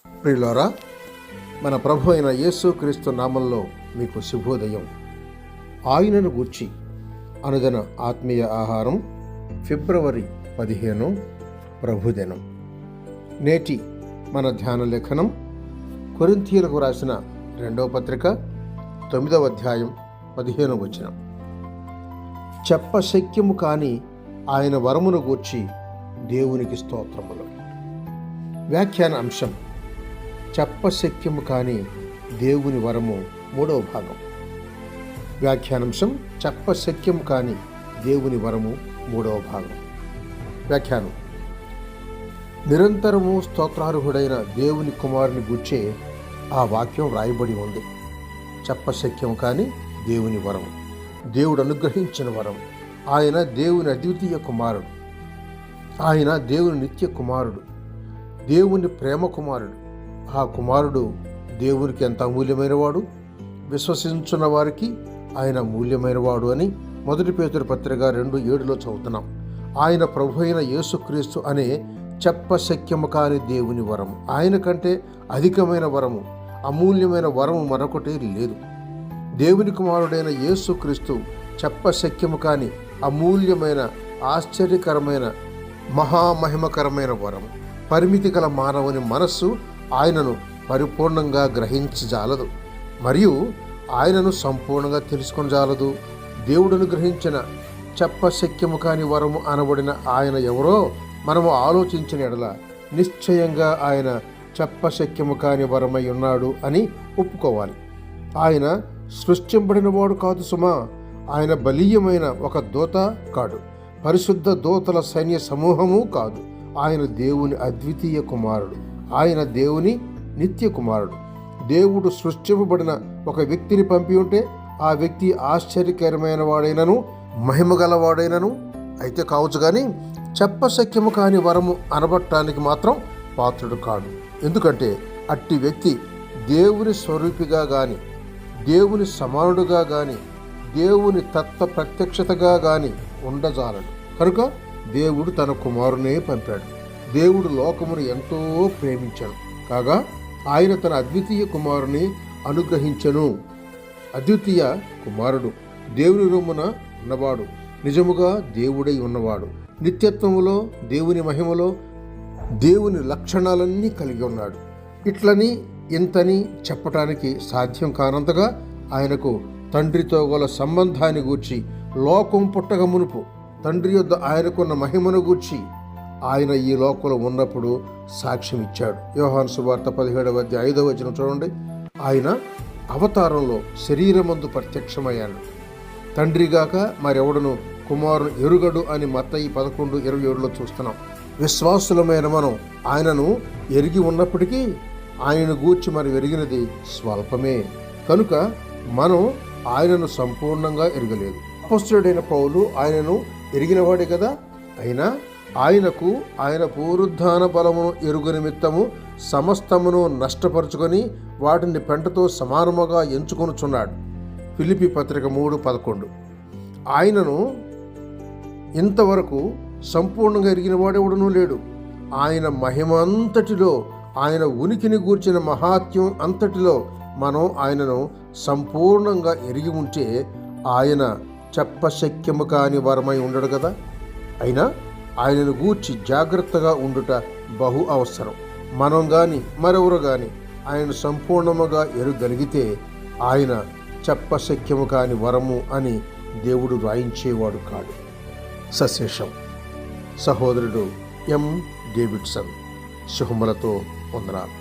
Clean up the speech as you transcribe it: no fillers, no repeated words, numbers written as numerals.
ప్రియులారా, మన ప్రభు అయిన యేసుక్రీస్తు నామంలో మీకు శుభోదయం. ఆయనను గూర్చి అనుదిన ఆత్మీయ ఆహారం, ఫిబ్రవరి 15 ప్రభుదినం. నేటి మన ధ్యాన లేఖనం కొరింథీయులకు రాసిన 2వ పత్రిక 9వ అధ్యాయం 15వ వచనం. చెప్పశక్యము కాని ఆయన వరమును గూర్చి దేవునికి స్తోత్రములు. వ్యాఖ్యాన అంశం: చెప్పశక్యము కాని దేవుని వరము, 3వ భాగం. వ్యాఖ్యానాంశం: చెప్పశక్యము కాని దేవుని వరము, 3వ భాగం. వ్యాఖ్యానం: నిరంతరము స్తోత్రార్హుడైన దేవుని కుమారుని గూర్చే ఆ వాక్యం రాయబడి ఉంది. చెప్పశక్యము కాని దేవుని వరం, దేవుడు అనుగ్రహించిన వరం. ఆయన దేవుని అద్వితీయ కుమారుడు, ఆయన దేవుని నిత్య కుమారుడు, దేవుని ప్రేమ కుమారుడు. ఆ కుమారుడు దేవునికి ఎంత అమూల్యమైన వాడు, విశ్వసించున్న వారికి ఆయన మూల్యమైనవాడు అని 1 పేతురు పత్రిక 2:7 చదువుతున్నాం. ఆయన ప్రభు అయిన యేసుక్రీస్తు అనే చెప్పశక్యము కాని దేవుని వరము, ఆయన కంటే అధికమైన వరము, అమూల్యమైన వరము మరొకటి లేదు. దేవుని కుమారుడైన యేసుక్రీస్తు చెప్పశక్యము కాని అమూల్యమైన, ఆశ్చర్యకరమైన, మహామహిమకరమైన వరము. పరిమితి గల మానవుని మనస్సు ఆయనను పరిపూర్ణంగా గ్రహించజాలదు, మరియు ఆయనను సంపూర్ణంగా తెలుసుకొనజాలదు. దేవుడును గ్రహించిన చెప్పశక్యము కాని వరము అనబడిన ఆయన ఎవరో మనము ఆలోచించిన ఎడల నిశ్చయంగా ఆయన చెప్పశక్యము కాని వరమై ఉన్నాడు అని ఒప్పుకోవాలి. ఆయన సృష్టింపబడిన వాడు కాదు సుమా. ఆయన బలీయమైన ఒక దూత కాడు, పరిశుద్ధ దూతల సైన్య సమూహము కాదు. ఆయన దేవుని అద్వితీయ కుమారుడు, ఆయన దేవుని నిత్య కుమారుడు. దేవుడు సృష్టింపబడిన ఒక వ్యక్తిని పంపి ఉంటే ఆ వ్యక్తి ఆశ్చర్యకరమైన వాడైనను, మహిమగలవాడైనను అయితే కావచ్చు, కానీ చెప్పశక్యము కాని వరము అనబట్టానికి మాత్రం పాత్రుడు కాడు. ఎందుకంటే అట్టి వ్యక్తి దేవుని స్వరూపిగా గాని, దేవుని సమానుడుగా గాని, దేవుని తత్వ ప్రత్యక్షతగా గాని ఉండజాలడు. కనుక దేవుడు తన కుమారునే పంపాడు. దేవుడు లోకమును ఎంతో ప్రేమించాడు కాగా ఆయన తన అద్వితీయ కుమారుని అనుగ్రహించెను. అద్వితీయ కుమారుడు దేవుని రొమ్మున ఉన్నవాడు, నిజముగా దేవుడై ఉన్నవాడు, నిత్యత్వములో, దేవుని మహిమలో, దేవుని లక్షణాలన్నీ కలిగి ఉన్నాడు. ఇట్లని ఇంతని చెప్పటానికి సాధ్యం కానంతగా ఆయనకు తండ్రితో గల సంబంధాన్ని గూర్చి, లోకం పుట్టక మునుపు తండ్రి యొద్ద ఆయనకున్న మహిమను గూర్చి ఆయన ఈ లోకంలో ఉన్నప్పుడు సాక్ష్యం ఇచ్చాడు. యోహాను సువార్త 17వ అధ్యాయం 5వ వచనం చూడండి. ఆయన అవతారంలో శరీరమందు ప్రత్యక్షమయ్యాడు. తండ్రిగాక మరెవడను కుమారుని ఎరుగడు అని మత్తయి 11:27 చూస్తున్నాం. విశ్వాసులమైన మనం ఆయనను ఎరిగి ఉన్నప్పటికీ ఆయనను గూర్చి మరి ఎరిగినది స్వల్పమే. కనుక మనం ఆయనను సంపూర్ణంగా ఎరగలేదు. అపొస్తలుడైన పౌలు ఆయనను ఎరిగినవాడే కదా. అయినా ఆయనకు ఆయన పునరుద్ధాన బలమును ఎరుగు నిమిత్తము సమస్తమును నష్టపరుచుకొని వాటిని పెంటతో సమానముగా ఎంచుకొనుచున్నాడు. ఫిలిప్పీ పత్రిక 3:11. ఆయనను ఇంతవరకు సంపూర్ణంగా ఎరిగిన వాడెవడనూ లేడు. ఆయన మహిమ అంతటిలో, ఆయన ఉనికిని గూర్చిన మహాత్యం అంతటిలో మనం ఆయనను సంపూర్ణంగా ఎరిగి ఉంటే ఆయన చెప్పశక్యము కాని వరమై ఉండడు కదా. అయినా ఆయనను గూర్చి జాగ్రత్తగా ఉండుట బహు అవసరం. మనం కానీ మరెవరు కానీ ఆయనను సంపూర్ణముగా ఎరుగలిగితే ఆయన చెప్పశక్యము కాని వరము అని దేవుడు రాయించేవాడు కాడు. సశేషం. సహోదరుడు ఎం. డేవిడ్సన్. శుభములతో వందనాలు.